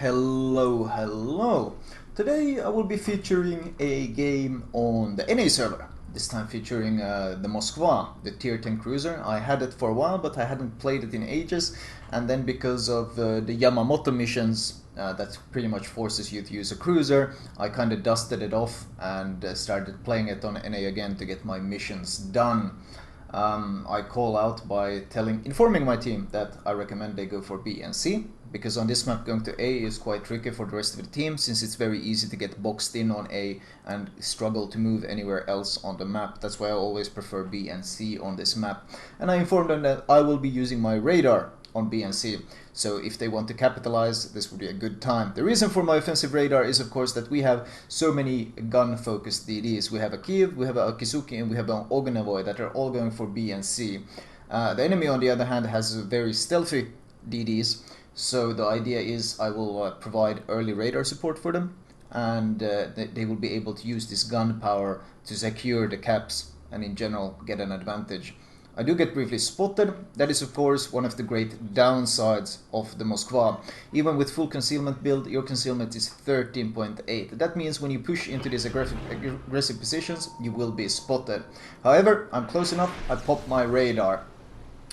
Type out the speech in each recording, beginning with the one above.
Hello. Today I will be featuring a game on the NA server. This time featuring the Moskva, the tier 10 cruiser. I had it for a while, but I hadn't played it in ages. And then because of the Yamamoto missions that pretty much forces you to use a cruiser, I kind of dusted it off and started playing it on NA again to get my missions done. I call out by informing my team that I recommend they go for B and C, because on this map going to A is quite tricky for the rest of the team, since it's very easy to get boxed in on A and struggle to move anywhere else on the map. That's why I always prefer B and C on this map. And I informed them that I will be using my radar on B and C, so if they want to capitalize, this would be a good time. The reason for my offensive radar is of course that we have so many gun focused DDs. We have a Kiev, we have a Akizuki, and we have an Ognavoy that are all going for B and C. The enemy on the other hand has very stealthy DDs, so the idea is I will provide early radar support for them, and they will be able to use this gun power to secure the caps and in general get an advantage. I do get briefly spotted. That is of course one of the great downsides of the Moskva. Even with full concealment build, your concealment is 13.8. That means when you push into these aggressive positions, you will be spotted. However, I'm close enough, I pop my radar.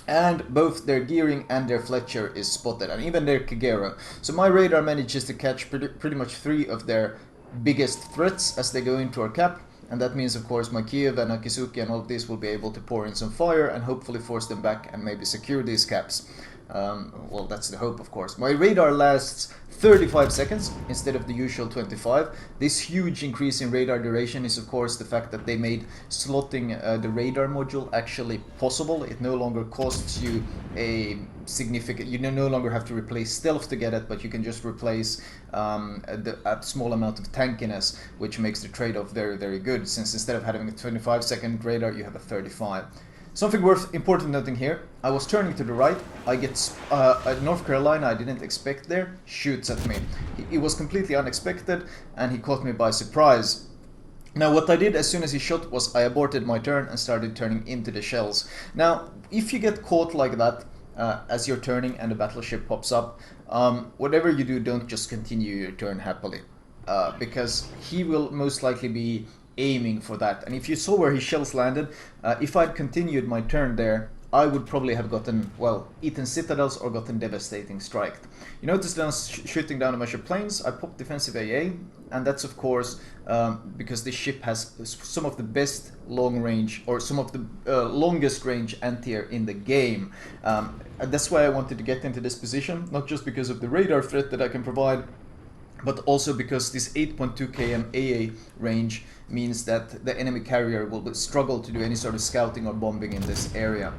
And both their gearing and their Fletcher is spotted, and even their Kagero. So my radar manages to catch pretty much 3 of their biggest threats as they go into our cap. And that means, of course, my Kiev and Akizuki and all of these will be able to pour in some fire and hopefully force them back and maybe secure these caps. Well, that's the hope, of course. My radar lasts 35 seconds instead of the usual 25. This huge increase in radar duration is, of course, the fact that they made slotting the radar module actually possible. It no longer costs you a significant... You no longer have to replace stealth to get it, but you can just replace a small amount of tankiness, which makes the trade-off very, very good, since instead of having a 25-second radar, you have a 35. Something worth important noting here, I was turning to the right, I get North Carolina I didn't expect there, shoots at me. It was completely unexpected and he caught me by surprise. Now what I did as soon as he shot was I aborted my turn and started turning into the shells. Now if you get caught like that as you're turning and the battleship pops up, whatever you do, don't just continue your turn happily. Because he will most likely be aiming for that, and if you saw where his shells landed, if I'd continued my turn there, I would probably have gotten, well, eaten citadels or gotten devastating striked. You notice that I'm shooting down a bunch of planes. I popped defensive AA, and that's of course because this ship has some of the best long range, or some of the longest range anti-air in the game. And that's why I wanted to get into this position, not just because of the radar threat that I can provide, but also because this 8.2 km AA range means that the enemy carrier will struggle to do any sort of scouting or bombing in this area.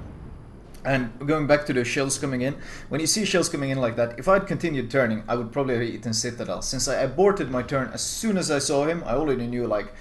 And going back to the shells coming in, when you see shells coming in like that, if I'd continued turning, I would probably have eaten Citadel. Since I aborted my turn as soon as I saw him, I already knew, like,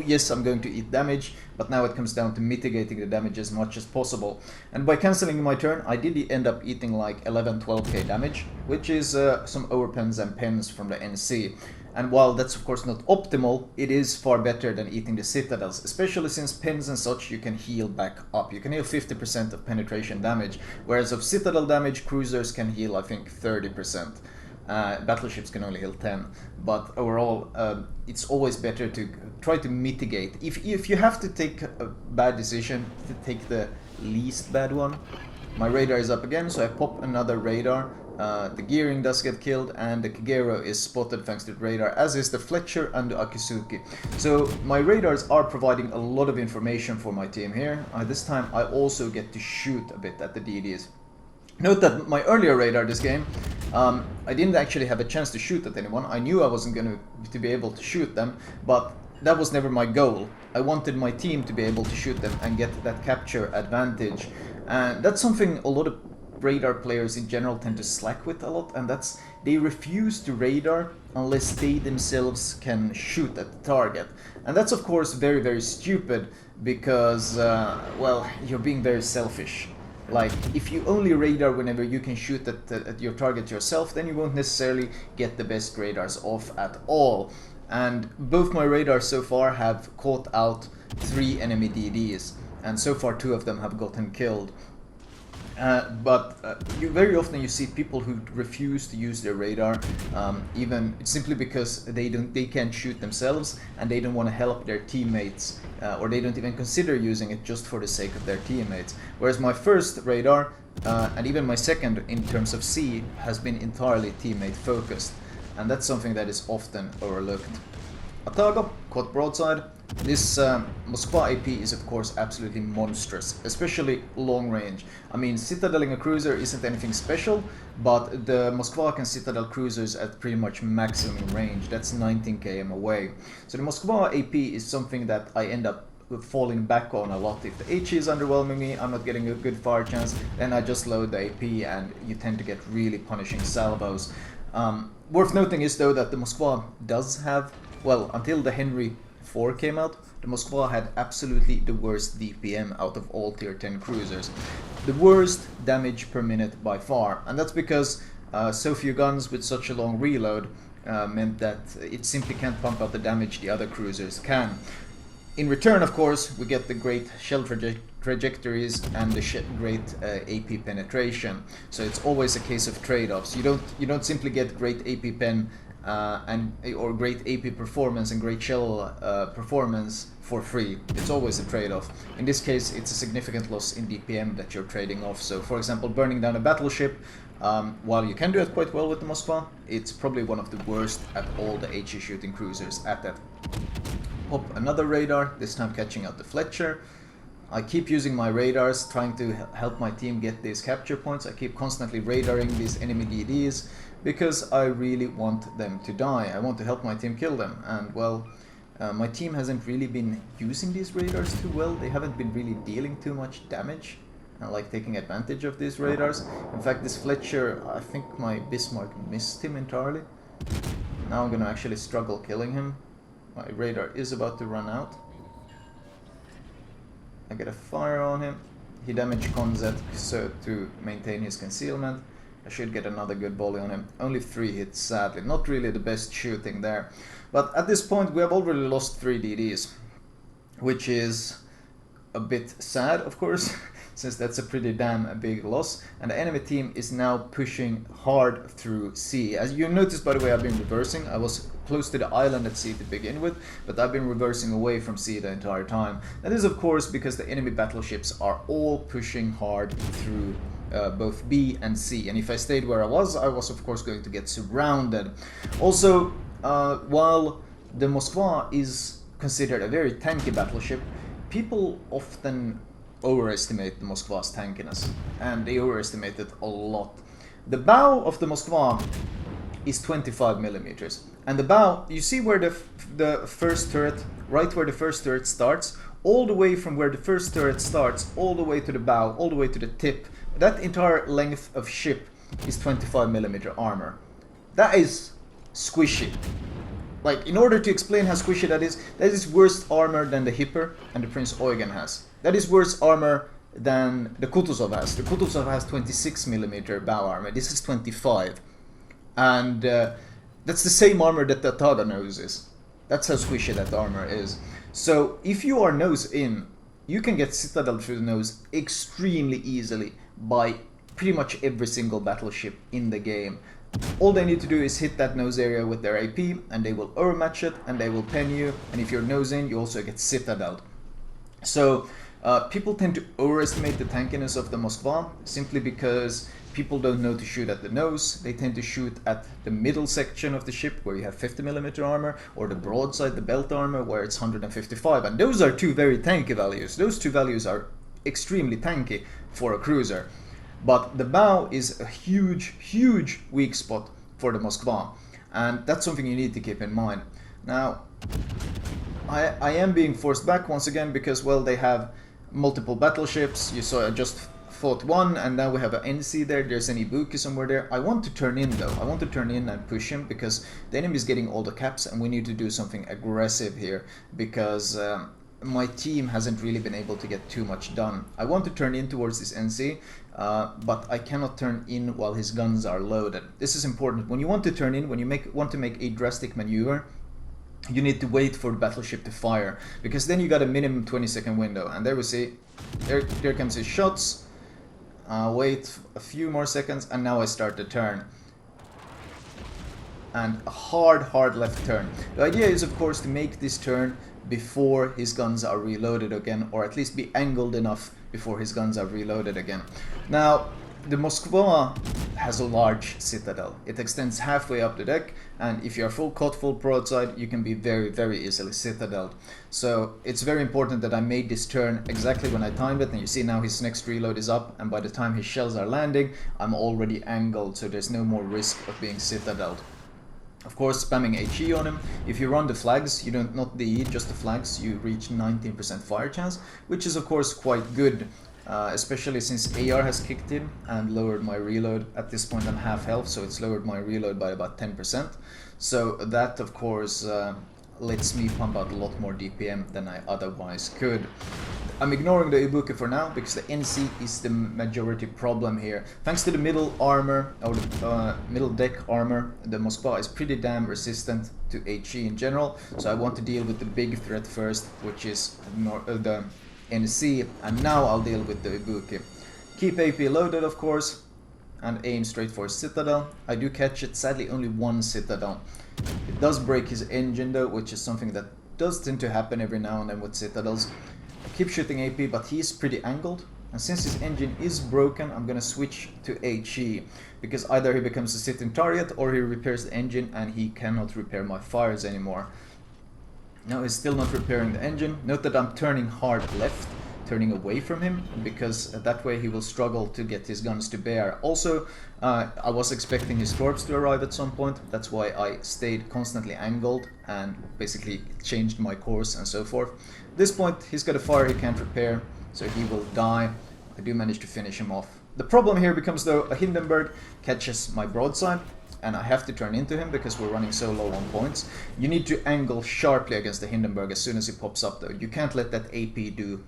yes, I'm going to eat damage, but now it comes down to mitigating the damage as much as possible. And by cancelling my turn, I did end up eating like 11-12k damage, which is some overpens and pens from the NC. And while that's of course not optimal, it is far better than eating the citadels, especially since pens and such you can heal back up. You can heal 50% of penetration damage, whereas of citadel damage, cruisers can heal I think 30%. Battleships can only heal 10, but overall it's always better to try to mitigate. If you have to take a bad decision, to take the least bad one. My radar is up again, so I pop another radar. The gearing does get killed, and the Kagero is spotted thanks to the radar, as is the Fletcher and the Akizuki. So my radars are providing a lot of information for my team here. This time I also get to shoot a bit at the DDs. Note that my earlier radar this game, I didn't actually have a chance to shoot at anyone. I knew I wasn't going to be able to shoot them, but that was never my goal. I wanted my team to be able to shoot them and get that capture advantage. And that's something a lot of radar players in general tend to slack with a lot, and that's they refuse to radar unless they themselves can shoot at the target. And that's of course very, very stupid, because well, you're being very selfish. Like, if you only radar whenever you can shoot at your target yourself, then you won't necessarily get the best radars off at all. And both my radars so far have caught out 3 enemy DDs, and so far 2 of them have gotten killed. But you very often you see people who refuse to use their radar, even simply because they can't shoot themselves and they don't want to help their teammates, or they don't even consider using it just for the sake of their teammates. Whereas my first radar, and even my second in terms of C, has been entirely teammate focused, and that's something that is often overlooked. Atago, caught broadside. This Moskva AP is of course absolutely monstrous, especially long range. I mean, citadeling a cruiser isn't anything special, but the Moskva can citadel cruisers at pretty much maximum range. That's 19 km away. So the Moskva AP is something that I end up falling back on a lot. If the HE is underwhelming me, I'm not getting a good fire chance, then I just load the AP and you tend to get really punishing salvos. Worth noting is though that the Moskva does have, well, until the Henry 4 came out, the Moskva had absolutely the worst DPM out of all tier 10 cruisers. The worst damage per minute by far, and that's because so few guns with such a long reload meant that it simply can't pump out the damage the other cruisers can. In return, of course, we get the great shell trajectories and the great AP penetration. So it's always a case of trade-offs. You don't simply get great AP pen or great AP performance and great shell performance for free. It's always a trade-off. In this case, it's a significant loss in DPM that you're trading off. So, for example, burning down a battleship, while you can do it quite well with the Moskva, it's probably one of the worst at all the HE shooting cruisers at that. Pop another radar, this time catching out the Fletcher. I keep using my radars, trying to help my team get these capture points. I keep constantly radaring these enemy DDs because I really want them to die. I want to help my team kill them, and well, my team hasn't really been using these radars too well. They haven't been really dealing too much damage, like taking advantage of these radars. In fact, this Fletcher, I think my Bismarck missed him entirely. Now I'm gonna actually struggle killing him. My radar is about to run out. I get a fire on him. He damaged Konzet so to maintain his concealment. I should get another good volley on him. Only 3 hits, sadly. Not really the best shooting there. But at this point we have already lost 3 DDs, which is a bit sad, of course, since that's a pretty damn big loss. And the enemy team is now pushing hard through C. As you noticed, by the way, I've been reversing. I was close to the island at C to begin with, but I've been reversing away from C the entire time. That is, of course, because the enemy battleships are all pushing hard through both B and C. And if I stayed where I was of course going to get surrounded. Also, while the Moskva is considered a very tanky battleship, people often overestimate the Moskva's tankiness, and they overestimate it a lot. The bow of the Moskva is 25 millimeters, and the bow, you see where the first turret, right where the first turret starts, all the way from where the first turret starts, all the way to the bow, all the way to the tip, that entire length of ship is 25 millimeter armor. That is squishy. Like, in order to explain how squishy that is worse armor than the Hipper and the Prince Eugen has. That is worse armor than the Kutuzov has. The Kutuzov has 26 millimeter bow armor. This is 25. And that's the same armor that the Tada nose is. That's how squishy that armor is. So if you are nose in, you can get citadel through the nose extremely easily by pretty much every single battleship in the game. All they need to do is hit that nose area with their AP, and they will overmatch it, and they will pen you, and if you're nose in, you also get citadeled. So people tend to overestimate the tankiness of the Moskva simply because people don't know to shoot at the nose. They tend to shoot at the middle section of the ship where you have 50 millimeter armor, or the broadside, the belt armor, where it's 155, and those are two very tanky values. Those two values are extremely tanky for a cruiser. But the bow is a huge, huge weak spot for the Moskva, and that's something you need to keep in mind. Now, I am being forced back once again because, well, they have multiple battleships. You saw I just fought one, and now we have an NC there. There's an Ibuki somewhere there. I want to turn in, though. I want to turn in and push him because the enemy is getting all the caps, and we need to do something aggressive here because my team hasn't really been able to get too much done. I want to turn in towards this NC, but I cannot turn in while his guns are loaded. This is important. When you want to turn in, when you want to make a drastic maneuver, you need to wait for the battleship to fire, because then you got a minimum 20-second window. And there we see, there comes his shots. Wait a few more seconds, and now I start the turn. And a hard left turn. The idea is, of course, to make this turn before his guns are reloaded again, or at least be angled enough before his guns are reloaded again. Now, the Moskva has a large citadel. It extends halfway up the deck, and if you are full broadside, you can be very easily citadeled. So it's very important that I made this turn exactly when I timed it, and you see now his next reload is up, and by the time his shells are landing, I'm already angled, so there's no more risk of being citadeled. Of course, spamming HE on him. If you run the flags, you don't, not the E, just the flags, you reach 19% fire chance, which is of course quite good. Especially since AR has kicked in and lowered my reload. At this point I'm half health, so it's lowered my reload by about 10%. So that of course lets me pump out a lot more DPM than I otherwise could. I'm ignoring the Ibuki for now because the NC is the majority problem here. Thanks to the middle armor, or the middle deck armor, the Moskva is pretty damn resistant to HE in general. So I want to deal with the big threat first, which is the NC, and now I'll deal with the Ibuki. Keep AP loaded, of course, and aim straight for his citadel. I do catch it, sadly only one citadel. It does break his engine though, which is something that does tend to happen every now and then with citadels. I keep shooting AP, but he's pretty angled, and since his engine is broken, I'm gonna switch to HE, because either he becomes a sitting target or he repairs the engine and he cannot repair my fires anymore. Now he's still not repairing the engine. Note that I'm turning hard left, turning away from him, because that way he will struggle to get his guns to bear. Also, I was expecting his torps to arrive at some point. That's why I stayed constantly angled and basically changed my course and so forth. At this point, he's got a fire he can't repair, so he will die. I do manage to finish him off. The problem here becomes though a Hindenburg catches my broadside, and I have to turn into him because we're running so low on points. You need to angle sharply against the Hindenburg as soon as he pops up though. You can't let that AP do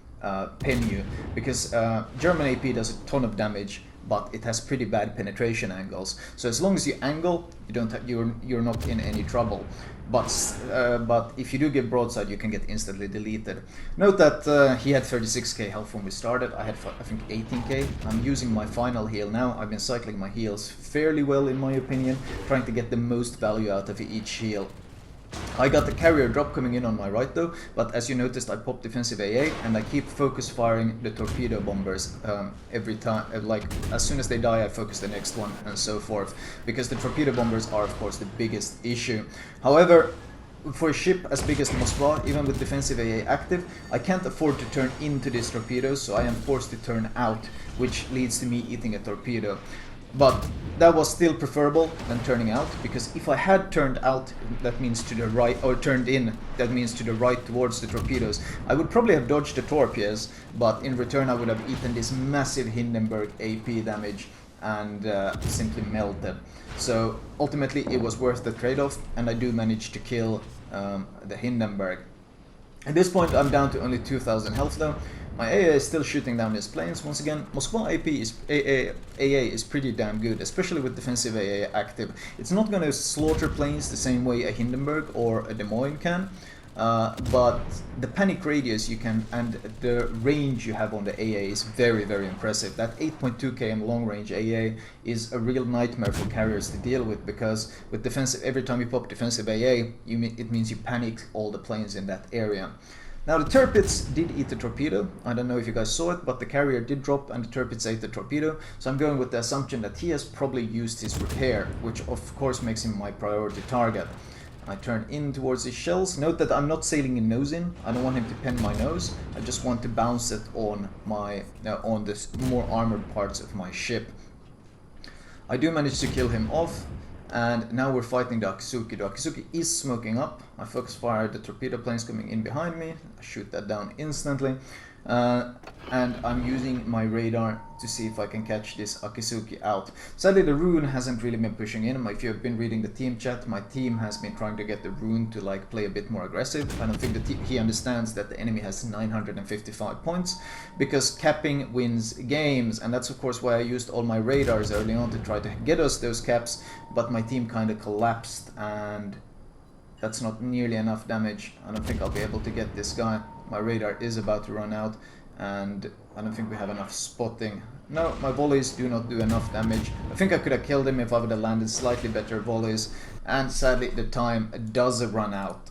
pen you, because German AP does a ton of damage, but it has pretty bad penetration angles. So as long as you angle, you're not in any trouble. But if you do get broadside, you can get instantly deleted. Note that he had 36k health when we started. I had, I think, 18k. I'm using my final heal now. I've been cycling my heals fairly well, in my opinion, trying to get the most value out of each heal. I got the carrier drop coming in on my right though, but as you noticed, I popped defensive AA and I keep focus firing the torpedo bombers every time. Like as soon as they die, I focus the next one and so forth, because the torpedo bombers are of course the biggest issue. However, for a ship as big as Moskva, even with defensive AA active, I can't afford to turn into these torpedoes, so I am forced to turn out, which leads to me eating a torpedo. But that was still preferable than turning out, because if I had turned out, that means to the right, or turned in, that means to the right towards the torpedoes, I would probably have dodged the torpedoes, but in return I would have eaten this massive Hindenburg AP damage and simply melted. So ultimately it was worth the trade-off, and I do manage to kill the Hindenburg. At this point I'm down to only 2000 health though. My AA is still shooting down these planes. Once again, Moskva AA is pretty damn good, especially with defensive AA active. It's not going to slaughter planes the same way a Hindenburg or a Des Moines can, but the panic radius you can, and the range you have on the AA is very, very impressive. That 8.2 km long range AA is a real nightmare for carriers to deal with, because with defensive, every time you pop defensive AA, it means you panic all the planes in that area. Now the Tirpitz did eat the torpedo. I don't know if you guys saw it, but the carrier did drop and the Tirpitz ate the torpedo. So I'm going with the assumption that he has probably used his repair, which of course makes him my priority target. I turn in towards his shells. Note that I'm not sailing in nose in. I don't want him to pen my nose. I just want to bounce it on my on the more armored parts of my ship. I do manage to kill him off. And now we're fighting the Akisuki. The Akisuki is smoking up. I focus fire the torpedo planes coming in behind me. I shoot that down instantly. And I'm using my radar to see if I can catch this Akisuki out. Sadly, the Rune hasn't really been pushing in. If you've been reading the team chat, my team has been trying to get the Rune to like play a bit more aggressive. I don't think he understands that the enemy has 955 points, because capping wins games, and that's of course why I used all my radars early on to try to get us those caps, but my team kind of collapsed, and that's not nearly enough damage. I don't think I'll be able to get this guy. My radar is about to run out, and I don't think we have enough spotting. No, my volleys do not do enough damage. I think I could have killed him if I would have landed slightly better volleys, and sadly the time does run out.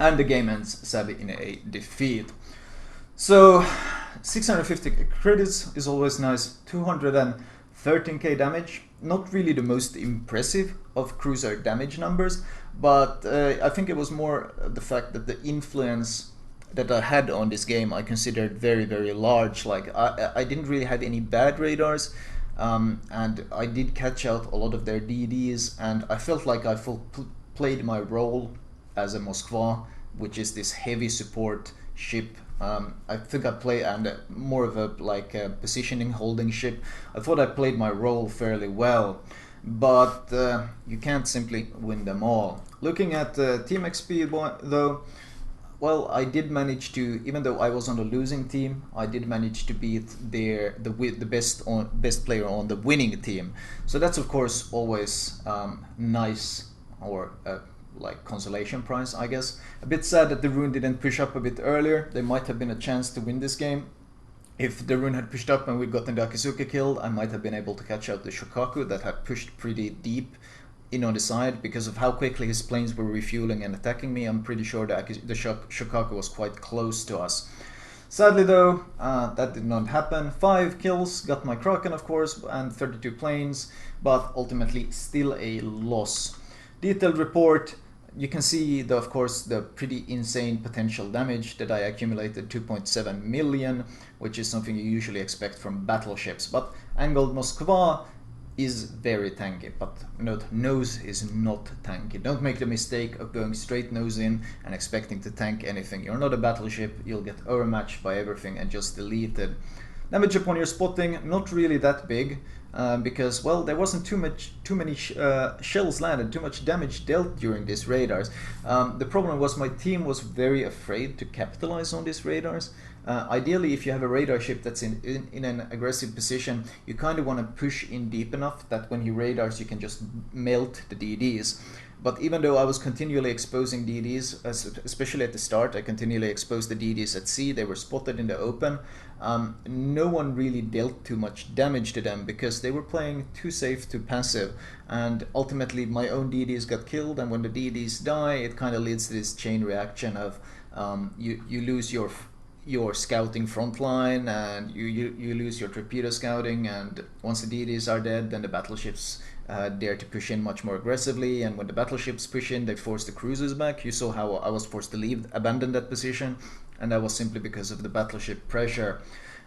And the game ends, sadly, in a defeat. So, 650 credits is always nice. 213k damage. Not really the most impressive of cruiser damage numbers, but I think it was more the fact that the influence that I had on this game I considered very, very large. Like, I didn't really have any bad radars, and I did catch out a lot of their DDs, and I felt like I played my role as a Moskva, which is this heavy support ship. I think I play and more of a like a positioning holding ship. I thought I played my role fairly well, but you can't simply win them all. Looking at team XP though, well, I did manage to, even though I was on the losing team, I did manage to beat the best player on the winning team. So that's of course always nice, or like consolation prize, I guess. A bit sad that the rune didn't push up a bit earlier. There might have been a chance to win this game. If the rune had pushed up and we'd gotten the Akizuki killed, I might have been able to catch out the Shokaku that had pushed pretty deep in on the side. Because of how quickly his planes were refueling and attacking me, I'm pretty sure the Shokaku was quite close to us. Sadly though, that did not happen. 5 kills, got my Kraken of course, and 32 planes, but ultimately still a loss. Detailed report. You can see, of course, the pretty insane potential damage that I accumulated, 2.7 million, which is something you usually expect from battleships. But Angled Moskva is very tanky, but note, nose is not tanky. Don't make the mistake of going straight nose in and expecting to tank anything. You're not a battleship, you'll get overmatched by everything and just deleted. Damage upon your spotting, not really that big. Because, well, there wasn't too many shells landed, too much damage dealt during these radars. The problem was my team was very afraid to capitalize on these radars. Ideally, if you have a radar ship that's in an aggressive position, you kind of want to push in deep enough that when he radars you can just melt the DDs. But even though I was continually exposing DDs, especially at the start, I continually exposed the DDs at sea, they were spotted in the open, no one really dealt too much damage to them because they were playing too safe, too passive, and ultimately my own DDs got killed, and when the DDs die, it kind of leads to this chain reaction of you lose your scouting front line, and you lose your torpedo scouting, and once the DDs are dead, then the battleships dare to push in much more aggressively, and when the battleships push in, they force the cruisers back. You saw how I was forced to abandon that position, and that was simply because of the battleship pressure.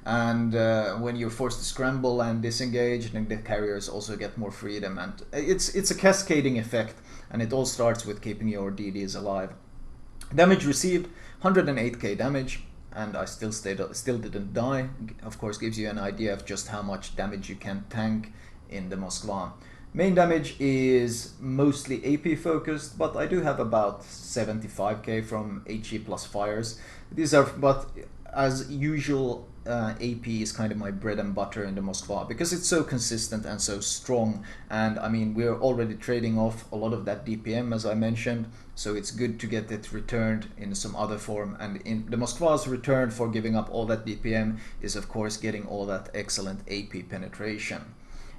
And when you're forced to scramble and disengage, then the carriers also get more freedom, and it's a cascading effect, and it all starts with keeping your DDs alive. Damage received, 108k damage, and I still didn't die. Of course, gives you an idea of just how much damage you can tank in the Moskva. Main damage is mostly AP focused, but I do have about 75k from HE plus fires. These are, but as usual, AP is kind of my bread and butter in the Moskva because it's so consistent and so strong. And I mean, we're already trading off a lot of that DPM, as I mentioned, so it's good to get it returned in some other form. And in the Moskva's return for giving up all that DPM is, of course, getting all that excellent AP penetration.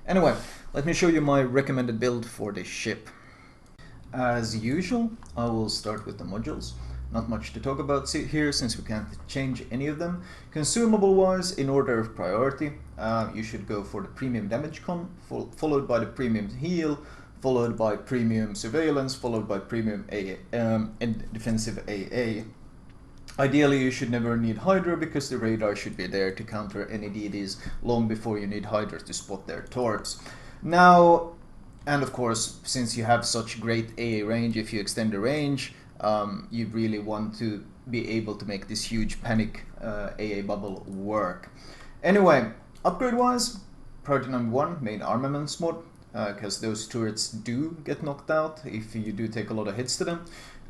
Anyway, let me show you my recommended build for this ship. As usual, I will start with the modules. Not much to talk about here since we can't change any of them. Consumable wise, in order of priority, you should go for the premium damage con, followed by the premium heal, followed by premium surveillance, followed by premium AA, and defensive AA. Ideally, you should never need Hydra because the radar should be there to counter any DDs long before you need Hydra to spot their torps. Now, and of course, since you have such great AA range, if you extend the range, you really want to be able to make this huge panic AA bubble work. Anyway, upgrade-wise, priority number 1, main armaments mod, because those turrets do get knocked out if you do take a lot of hits to them.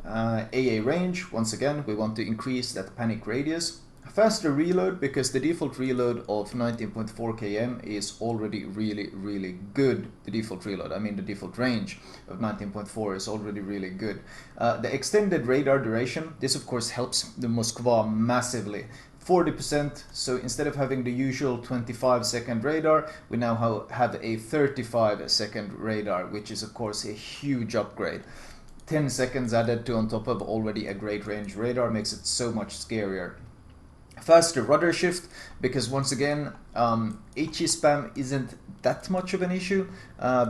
AA range, once again, we want to increase that panic radius. Faster reload, because the default reload of 19.4 km is already really good. The default reload, I mean the default range of 19.4 is already really good. The extended radar duration, this of course helps the Moskva massively. 40%, so instead of having the usual 25-second radar, we now have a 35-second radar, which is of course a huge upgrade. 10 seconds added to on top of already a great range radar makes it so much scarier. Faster rudder shift, because once again HE spam isn't that much of an issue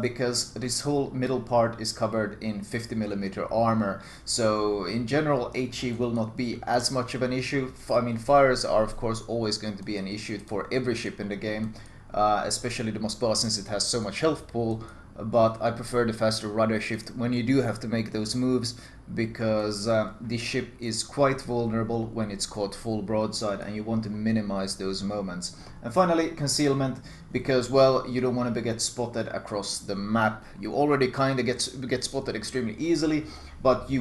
because this whole middle part is covered in 50mm armor, so in general HE will not be as much of an issue. I mean, fires are of course always going to be an issue for every ship in the game, especially the Moskva since it has so much health pool, but I prefer the faster rudder shift when you do have to make those moves, because this ship is quite vulnerable when it's caught full broadside and you want to minimize those moments. And finally, concealment, because well, you don't want to get spotted across the map. You already kind of get spotted extremely easily, but you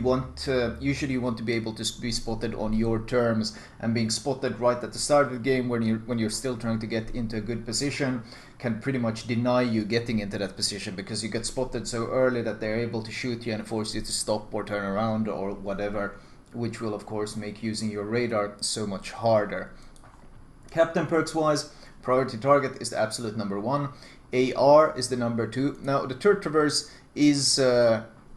usually want to be able to be spotted on your terms, and being spotted right at the start of the game when you're still trying to get into a good position can pretty much deny you getting into that position, because you get spotted so early that they're able to shoot you and force you to stop or turn around or whatever, which will of course make using your radar so much harder. Captain perks wise, priority target is the absolute number 1. AR is the number 2. Now the turret traverse is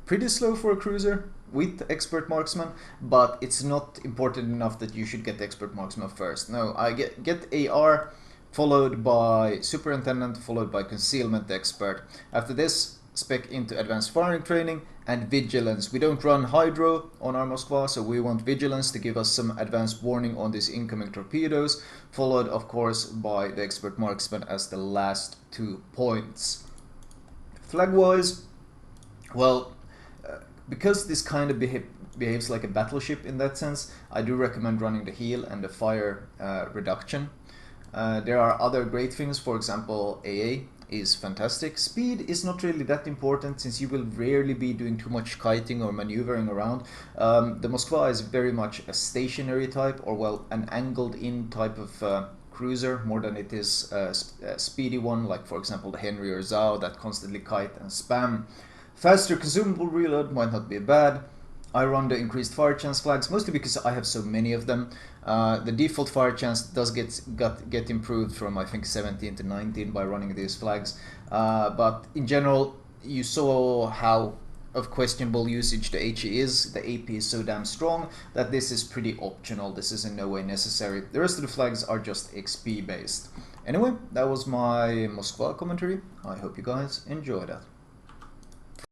pretty slow for a cruiser with expert marksman, but it's not important enough that you should get expert marksman first. No, I get AR followed by superintendent, followed by concealment expert. After this, spec into advanced firing training and vigilance. We don't run hydro on our Moskva, so we want vigilance to give us some advanced warning on these incoming torpedoes, followed of course by the expert marksman as the last 2 points. Flag wise, well, because this kind of behaves like a battleship in that sense, I do recommend running the heal and the fire reduction. There are other great things, for example AA is fantastic. Speed is not really that important since you will rarely be doing too much kiting or maneuvering around. The Moskva is very much a stationary type, or well, an angled in type of cruiser more than it is a speedy one, like for example the Henry or Zhao that constantly kite and spam. Faster consumable reload might not be bad. I run the increased fire chance flags mostly because I have so many of them. The default fire chance does get improved from I think 17 to 19 by running these flags, but in general you saw how of questionable usage the HE is. The AP is so damn strong that this is pretty optional. This is in no way necessary. The rest of the flags are just XP based. Anyway, that was my Moskva commentary. I hope you guys enjoyed that.